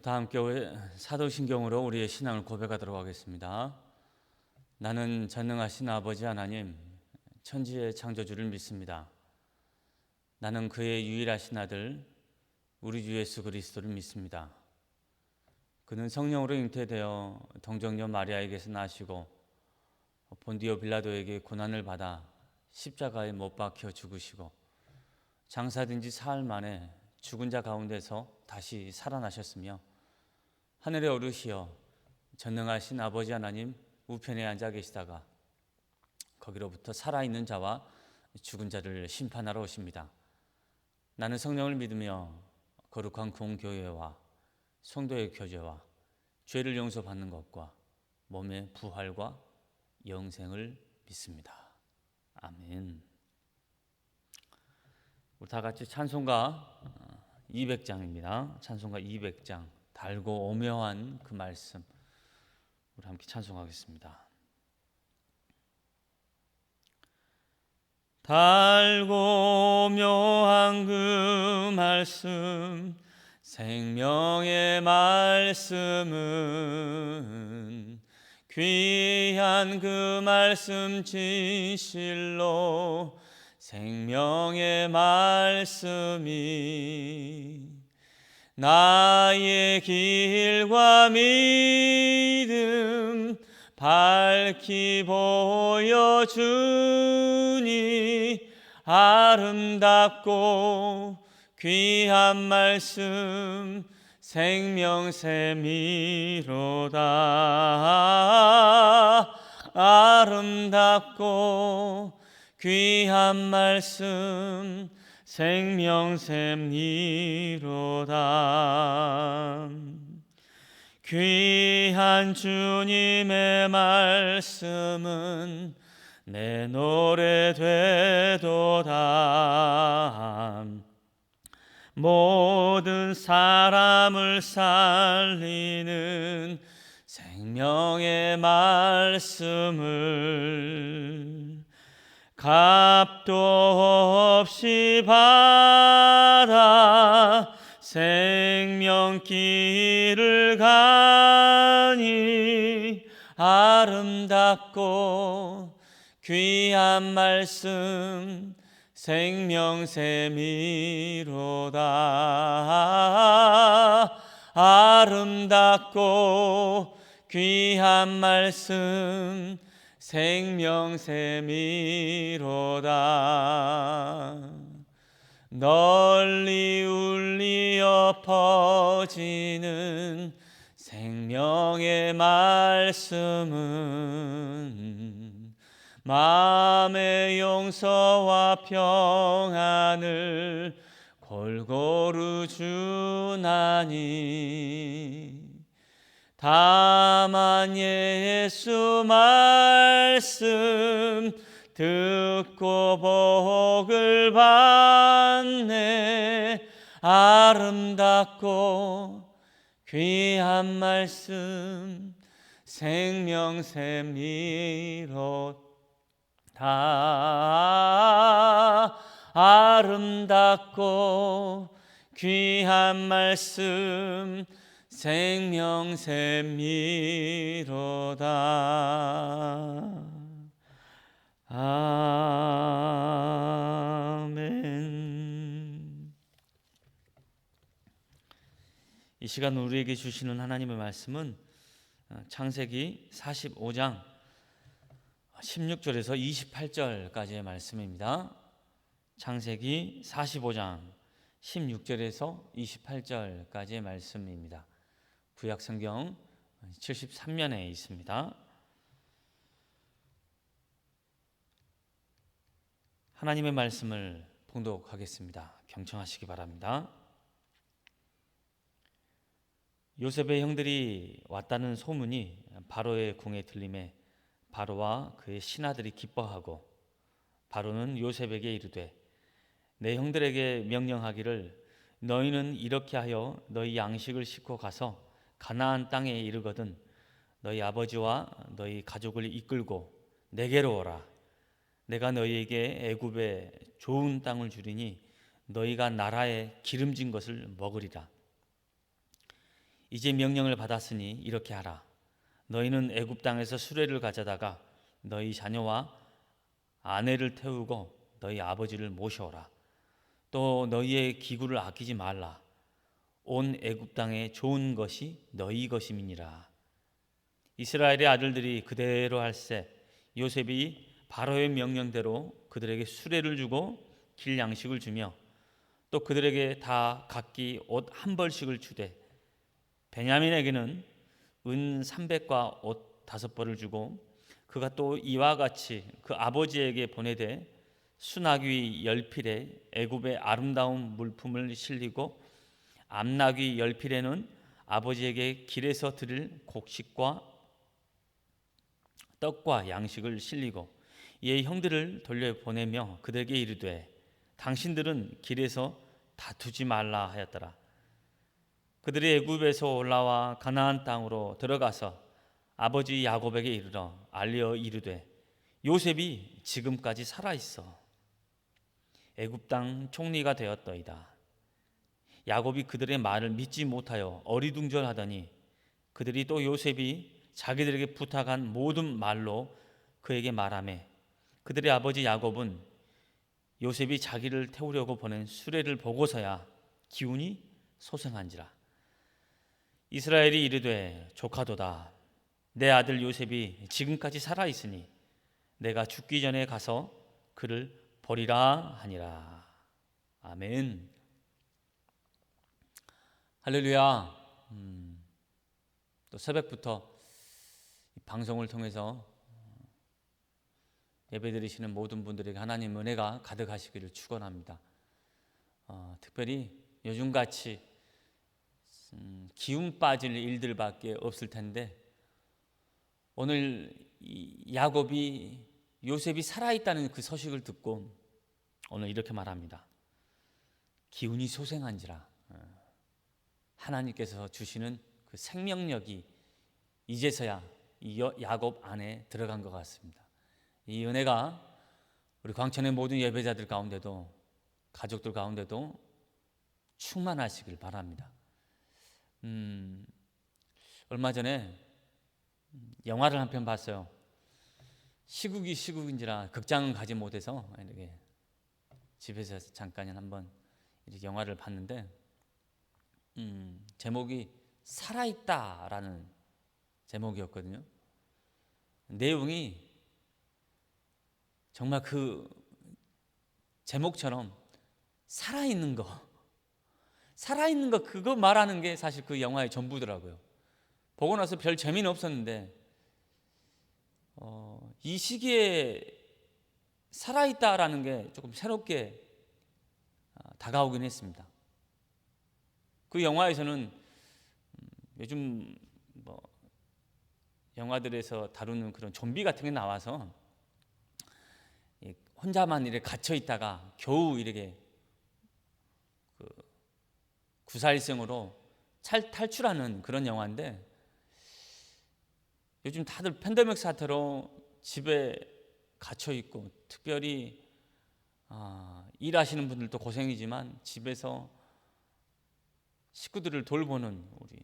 다 함께 사도신경으로 우리의 신앙을 고백하도록 하겠습니다. 나는 전능하신 아버지 하나님, 천지의 창조주를 믿습니다. 나는 그의 유일하신 아들, 우리 주 예수 그리스도를 믿습니다. 그는 성령으로 잉태되어 동정녀 마리아에게서 나시고 본디오 빌라도에게 고난을 받아 십자가에 못 박혀 죽으시고 장사된 지 사흘 만에 죽은 자 가운데서 다시 살아나셨으며 하늘에 오르시어 전능하신 아버지 하나님 우편에 앉아 계시다가 거기로부터 살아있는 자와 죽은 자를 심판하러 오십니다. 나는 성령을 믿으며 거룩한 공교회와 성도의 교제와 죄를 용서받는 것과 몸의 부활과 영생을 믿습니다. 아멘. 우리 다 같이 찬송가 200장입니다. 찬송가 200장, 달고 오묘한 그 말씀, 우리 함께 찬송하겠습니다. 달고 오묘한 그 말씀, 생명의 말씀은 귀한 그 말씀 진실로 생명의 말씀이 나의 길과 믿음 밝히 보여주니 아름답고 귀한 말씀 생명샘이로다. 아름답고 귀한 말씀 생명샘이로다. 귀한 주님의 말씀은 내 노래 되도다. 모든 사람을 살리는 생명의 말씀을 값도 없이 받아 생명길을 가니 아름답고 귀한 말씀 생명샘이로다. 아름답고 귀한 말씀 생명샘이로다. 널리 울리어 퍼지는 생명의 말씀은 마음의 용서와 평안을 골고루 주나니 다만 예수 말씀 듣고 복을 받네. 아름답고 귀한 말씀 생명샘이로다. 아름답고 귀한 말씀 생명샘이로다. 아멘. 이 시간 우리에게 주시는 하나님의 말씀은 창세기 45장 16절에서 28절까지의 말씀입니다. 창세기 45장 16절에서 28절까지의 말씀입니다. 구약 성경 73면에 있습니다. 하나님의 말씀을 봉독하겠습니다. 경청하시기 바랍니다. 요셉의 형들이 왔다는 소문이 바로의 궁에 들림에 바로와 그의 신하들이 기뻐하고 바로는 요셉에게 이르되 내 형들에게 명령하기를 너희는 이렇게 하여 너희 양식을 싣고 가서 가나안 땅에 이르거든 너희 아버지와 너희 가족을 이끌고 내게로 오라. 내가 너희에게 애굽의 좋은 땅을 주리니 너희가 나라에 기름진 것을 먹으리라. 이제 명령을 받았으니 이렇게 하라. 너희는 애굽 땅에서 수레를 가져다가 너희 자녀와 아내를 태우고 너희 아버지를 모셔오라. 또 너희의 기구를 아끼지 말라. 온 애굽 땅에 좋은 것이 너희 것임이니라. 이스라엘의 아들들이 그대로 할세. 요셉이 바로의 명령대로 그들에게 수레를 주고 길 양식을 주며 또 그들에게 다 각기 옷 한 벌씩을 주되 베냐민에게는 은 300과 옷 5벌을 주고 그가 또 이와 같이 그 아버지에게 보내되 수나귀 10필에 애굽의 아름다운 물품을 실리고 암나귀 10필에는 아버지에게 길에서 드릴 곡식과 떡과 양식을 실리고 이에 형들을 돌려보내며 그들에게 이르되 당신들은 길에서 다투지 말라 하였더라. 그들이 애굽에서 올라와 가나안 땅으로 들어가서 아버지 야곱에게 이르러 알려 이르되 요셉이 지금까지 살아 있어 애굽 땅 총리가 되었더이다. 야곱이 그들의 말을 믿지 못하여 어리둥절하더니 그들이 또 요셉이 자기들에게 부탁한 모든 말로 그에게 말하매 그들의 아버지 야곱은 요셉이 자기를 태우려고 보낸 수레를 보고서야 기운이 소생한지라. 이스라엘이 이르되 조카도다. 내 아들 요셉이 지금까지 살아 있으니 내가 죽기 전에 가서 그를 버리라 하니라. 아멘. 할렐루야. 또 새벽부터 방송을 통해서 예배드리시는 모든 분들에게 하나님 은혜가 가득하시기를 축원합니다. 특별히 요즘같이 기운 빠질 일들밖에 없을 텐데 오늘 야곱이 요셉이 살아있다는 그 소식을 듣고 오늘 이렇게 말합니다. 기운이 소생한지라. 하나님께서 주시는 그 생명력이 이제서야 이 야곱 안에 들어간 것 같습니다. 이 은혜가 우리 광천의 모든 예배자들 가운데도 가족들 가운데도 충만하시길 바랍니다. 얼마 전에 영화를 한 편 봤어요. 시국이 시국인지라 극장은 가지 못해서 이렇게 집에서 잠깐 한번 이렇게 영화를 봤는데 제목이 살아있다라는 제목이었거든요. 내용이 정말 그 제목처럼 살아있는 거 그거 말하는 게 사실 그 영화의 전부더라고요. 보고 나서 별 재미는 없었는데 이 시기에 살아있다라는 게 조금 새롭게 다가오긴 했습니다. 그 영화에서는 요즘 뭐 영화들에서 다루는 그런 좀비 같은 게 나와서 혼자만 이렇게 갇혀 있다가 겨우 이렇게 그 구사일생으로 탈출하는 그런 영화인데 요즘 다들 팬데믹 사태로 집에 갇혀 있고 특별히 일하시는 분들도 고생이지만 집에서 식구들을 돌보는 우리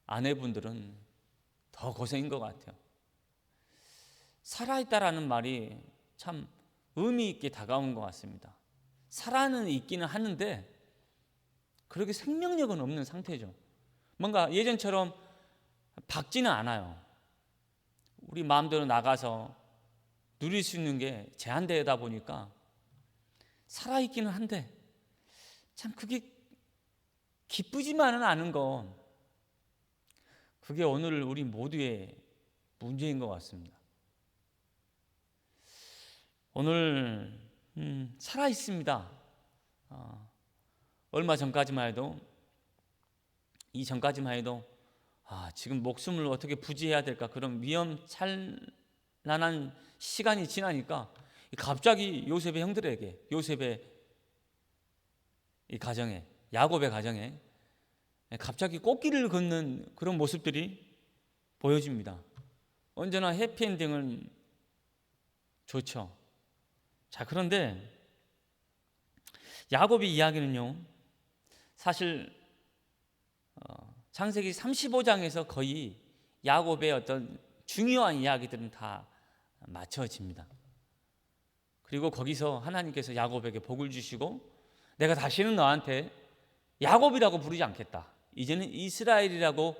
아내분들은 더 고생인 것 같아요. 살아있다라는 말이 참 의미 있게 다가온 것 같습니다. 살아는 있기는 하는데 그렇게 생명력은 없는 상태죠. 뭔가 예전처럼 밝지는 않아요. 우리 마음대로 나가서 누릴 수 있는 게 제한되다 보니까 살아있기는 한데 참 그게 기쁘지만은 않은 건 그게 오늘 우리 모두의 문제인 것 같습니다. 오늘 살아있습니다. 얼마 전까지만 해도 이전까지만 해도 지금 목숨을 어떻게 부지해야 될까 그런 위험찬란한 시간이 지나니까 갑자기 요셉의 형들에게 요셉의 이 가정에 야곱의 가정에 갑자기 꽃길을 걷는 그런 모습들이 보여집니다. 언제나 해피엔딩은 좋죠. 자, 그런데 야곱의 이야기는요 사실 창세기 35장에서 거의 야곱의 어떤 중요한 이야기들은 다 맞춰집니다. 그리고 거기서 하나님께서 야곱에게 복을 주시고 내가 다시는 너한테 야곱이라고 부르지 않겠다, 이제는 이스라엘이라고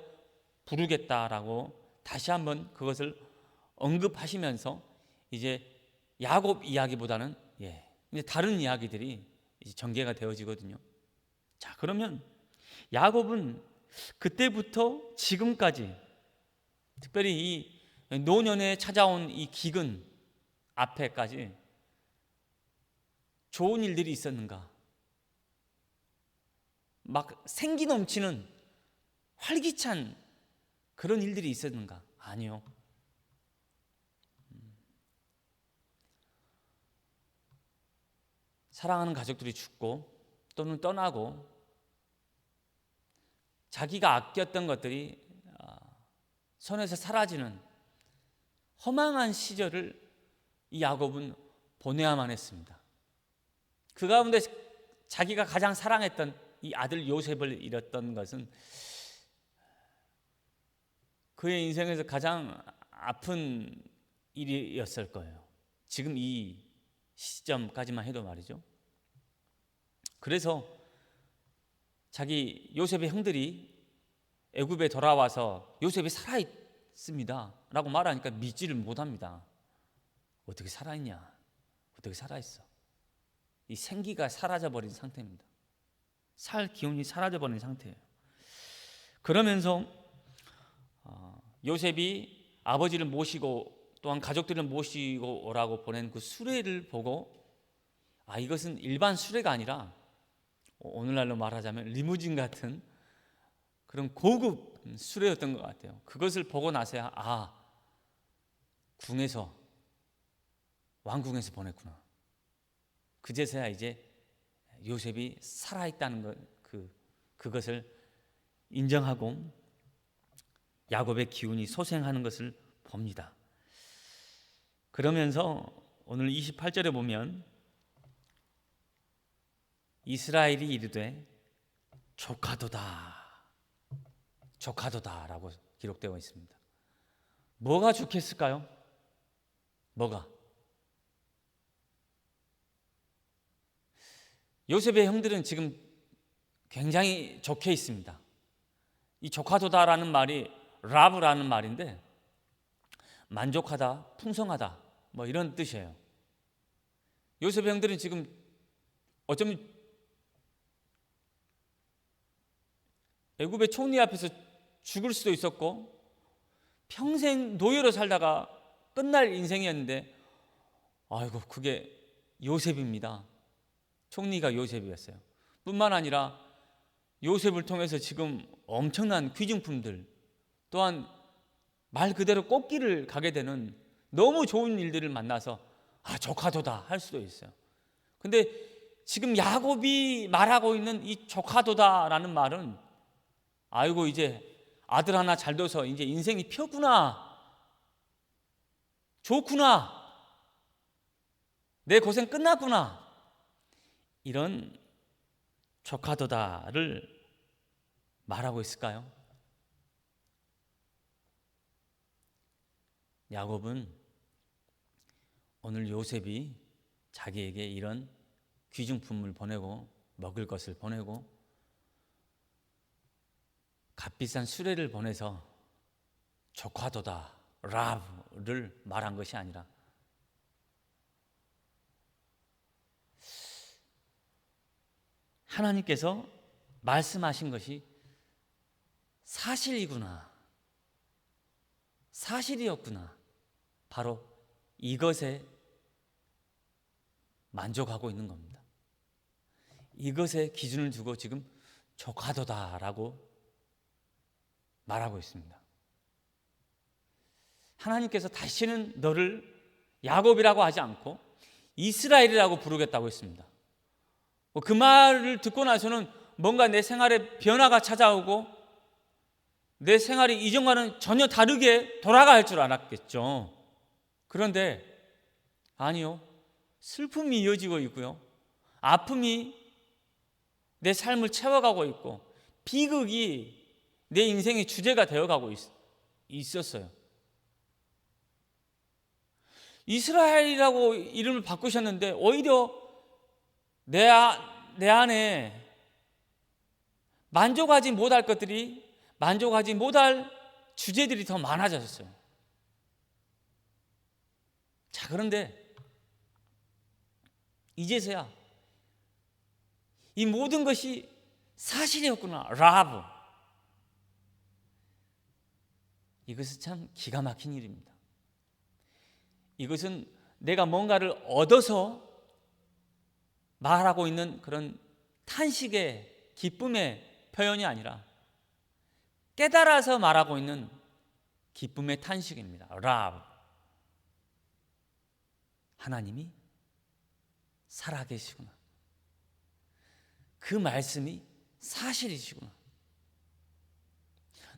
부르겠다라고 다시 한번 그것을 언급하시면서 이제 야곱 이야기보다는 이제 다른 이야기들이 이제 전개가 되어지거든요. 자, 그러면 야곱은 그때부터 지금까지, 특별히 이 노년에 찾아온 이 기근 앞에까지 좋은 일들이 있었는가? 막 생기 넘치는 활기찬 그런 일들이 있었는가? 아니요. 사랑하는 가족들이 죽고 또는 떠나고 자기가 아꼈던 것들이 손에서 사라지는 허망한 시절을 이 야곱은 보내야만 했습니다. 그 가운데 자기가 가장 사랑했던 이 아들 요셉을 잃었던 것은 그의 인생에서 가장 아픈 일이었을 거예요. 지금 이 시점까지만 해도 말이죠. 그래서 자기 요셉의 형들이 애굽에 돌아와서 요셉이 살아있습니다 라고 말하니까 믿지를 못합니다. 어떻게 살아있냐? 어떻게 살아있어? 이 생기가 사라져버린 상태입니다. 살 기운이 사라져버린 상태예요. 그러면서 요셉이 아버지를 모시고 또한 가족들을 모시고 오라고 보낸 그 수레를 보고 이것은 일반 수레가 아니라 오늘날로 말하자면 리무진 같은 그런 고급 수레였던 것 같아요. 그것을 보고 나서야 궁에서, 왕궁에서 보냈구나. 그제서야 이제 요셉이 살아있다는 것, 그것을 인정하고 야곱의 기운이 소생하는 것을 봅니다. 그러면서 오늘 28절에 보면 이스라엘이 이르되 조카도다라고 기록되어 있습니다. 뭐가 좋겠을까요? 뭐가? 요셉의 형들은 지금 굉장히 좋게 있습니다. 이 조카도다라는 말이 라브라는 말인데 만족하다, 풍성하다 뭐 이런 뜻이에요. 요셉의 형들은 지금 어쩌면 애굽의 총리 앞에서 죽을 수도 있었고 평생 노예로 살다가 끝날 인생이었는데 그게 요셉입니다. 총리가 요셉이었어요. 뿐만 아니라 요셉을 통해서 지금 엄청난 귀중품들, 또한 말 그대로 꽃길을 가게 되는 너무 좋은 일들을 만나서 조카도다 할 수도 있어요. 근데 지금 야곱이 말하고 있는 이 조카도다라는 말은 이제 아들 하나 잘 둬서 이제 인생이 펴구나, 좋구나, 내 고생 끝났구나, 이런 조카도다를 말하고 있을까요? 야곱은 오늘 요셉이 자기에게 이런 귀중품을 보내고 먹을 것을 보내고 값비싼 수레를 보내서 조카도다, 라브를 말한 것이 아니라 하나님께서 말씀하신 것이 사실이었구나. 바로 이것에 만족하고 있는 겁니다. 이것에 기준을 두고 지금 조카도다라고 말하고 있습니다. 하나님께서 다시는 너를 야곱이라고 하지 않고 이스라엘이라고 부르겠다고 했습니다. 그 말을 듣고 나서는 뭔가 내 생활에 변화가 찾아오고 내 생활이 이전과는 전혀 다르게 돌아갈 줄 알았겠죠. 그런데 아니요. 슬픔이 이어지고 있고요. 아픔이 내 삶을 채워가고 있고 비극이 내 인생의 주제가 되어가고 있었어요. 이스라엘이라고 이름을 바꾸셨는데 오히려 내 안에 만족하지 못할 것들이, 만족하지 못할 주제들이 더 많아졌어요. 자, 그런데 이제서야 이 모든 것이 사실이었구나. 라브. 이것은 참 기가 막힌 일입니다. 이것은 내가 뭔가를 얻어서 말하고 있는 그런 탄식의 기쁨의 표현이 아니라 깨달아서 말하고 있는 기쁨의 탄식입니다. 라브. 하나님이 살아계시구나. 그 말씀이 사실이시구나.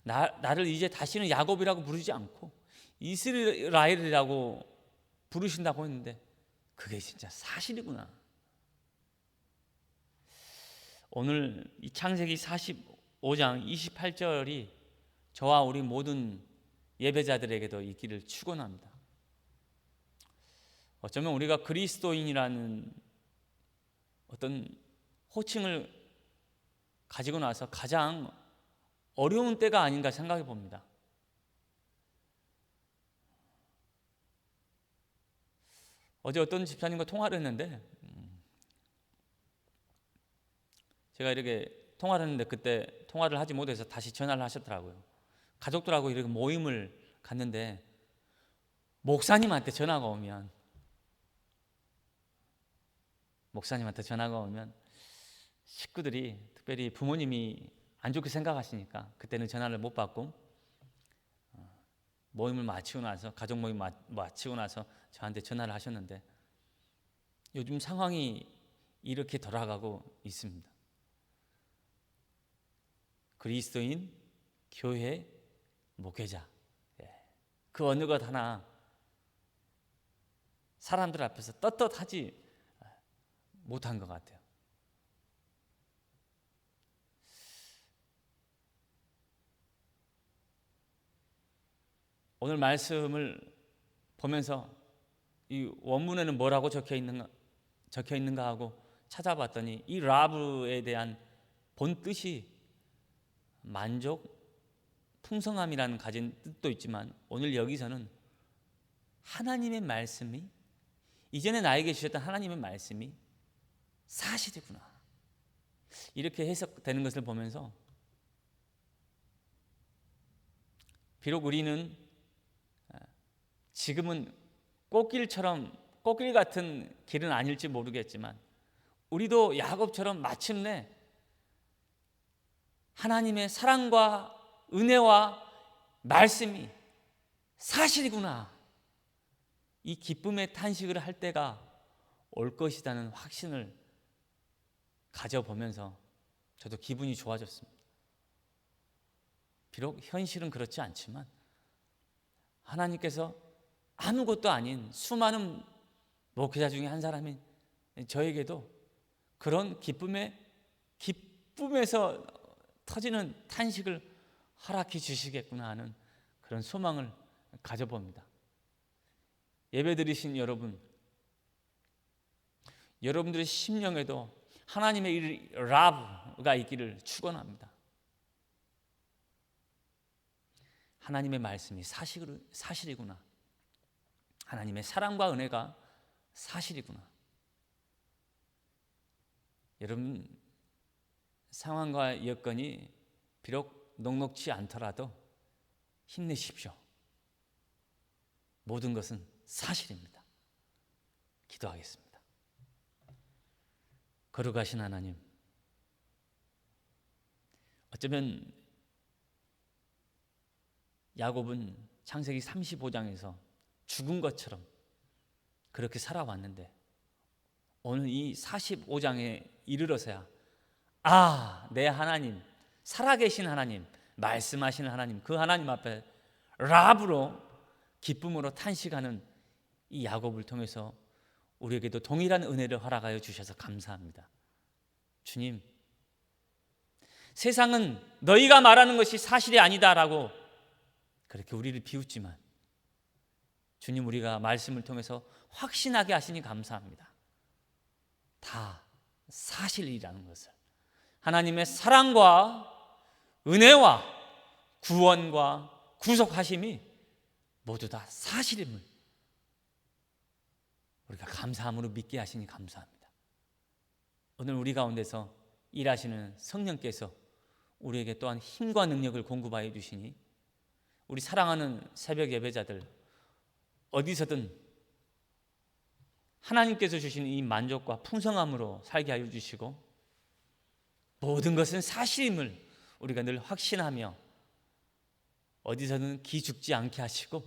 나를 이제 다시는 야곱이라고 부르지 않고 이스라엘이라고 부르신다고 했는데 그게 진짜 사실이구나. 오늘 이 창세기 45장 28절이 저와 우리 모든 예배자들에게도 있기를 축원합니다. 어쩌면 우리가 그리스도인이라는 어떤 호칭을 가지고 나서 가장 어려운 때가 아닌가 생각해 봅니다. 어제 어떤 집사님과 통화를 했는데 제가 이렇게 통화를 했는데 그때 통화를 하지 못해서 다시 전화를 하셨더라고요. 가족들하고 이렇게 모임을 갔는데 목사님한테 전화가 오면 식구들이, 특별히 부모님이 안 좋게 생각하시니까 그때는 전화를 못 받고 모임을 마치고 나서, 가족 모임 마치고 나서 저한테 전화를 하셨는데 요즘 상황이 이렇게 돌아가고 있습니다. 그리스도인, 교회, 목회자, 그 어느 것 하나 사람들 앞에서 떳떳하지 못한 것 같아요. 오늘 말씀을 보면서 이 원문에는 뭐라고 적혀 있는가 하고 찾아봤더니 이 라브에 대한 본 뜻이 만족, 풍성함이라는 가진 뜻도 있지만 오늘 여기서는 하나님의 말씀이, 이전에 나에게 주셨던 하나님의 말씀이 사실이구나, 이렇게 해석되는 것을 보면서 비록 우리는 지금은 꽃길 같은 길은 아닐지 모르겠지만 우리도 야곱처럼 마침내 하나님의 사랑과 은혜와 말씀이 사실이구나, 이 기쁨의 탄식을 할 때가 올 것이라는 확신을 가져보면서 저도 기분이 좋아졌습니다. 비록 현실은 그렇지 않지만 하나님께서 아무것도 아닌 수많은 목회자 중에 한 사람인 저에게도 그런 기쁨에서 터지는 탄식을 허락해 주시겠구나 하는 그런 소망을 가져봅니다. 예배드리신 여러분들의 심령에도 하나님의 이 라브가 있기를 축원합니다. 하나님의 말씀이 사실이구나. 하나님의 사랑과 은혜가 사실이구나. 여러분, 상황과 여건이 비록 녹록지 않더라도 힘내십시오. 모든 것은 사실입니다. 기도하겠습니다. 거룩하신 하나님, 어쩌면 야곱은 창세기 35장에서 죽은 것처럼 그렇게 살아왔는데 오늘 이 45장에 이르러서야 내 하나님, 살아계신 하나님, 말씀하시는 하나님, 그 하나님 앞에 라브로 기쁨으로 탄식하는 이 야곱을 통해서 우리에게도 동일한 은혜를 허락하여 주셔서 감사합니다. 주님, 세상은 너희가 말하는 것이 사실이 아니다라고 그렇게 우리를 비웃지만 주님, 우리가 말씀을 통해서 확신하게 하시니 감사합니다. 다 사실이라는 것을, 하나님의 사랑과 은혜와 구원과 구속하심이 모두 다 사실임을 우리가 감사함으로 믿게 하시니 감사합니다. 오늘 우리 가운데서 일하시는 성령께서 우리에게 또한 힘과 능력을 공급하여 주시니 우리 사랑하는 새벽 예배자들 어디서든 하나님께서 주시는 이 만족과 풍성함으로 살게 하여 주시고 모든 것은 사실임을 우리가 늘 확신하며 어디서든 기죽지 않게 하시고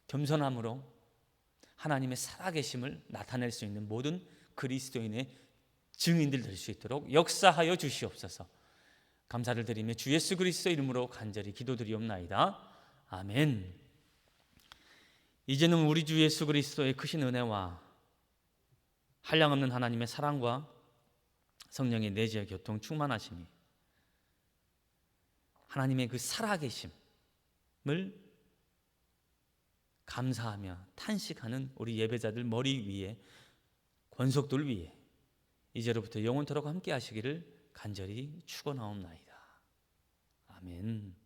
겸손함으로 하나님의 살아계심을 나타낼 수 있는 모든 그리스도인의 증인들 될 수 있도록 역사하여 주시옵소서. 감사를 드리며 주 예수 그리스도 이름으로 간절히 기도드리옵나이다. 아멘. 이제는 우리 주 예수 그리스도의 크신 은혜와 한량없는 하나님의 사랑과 성령의 내재 교통 충만하심이 하나님의 그 살아계심을 감사하며 탄식하는 우리 예배자들 머리 위에, 권속들 위에 이제로부터 영원토록 함께 하시기를 간절히 축원하옵나이다. 아멘.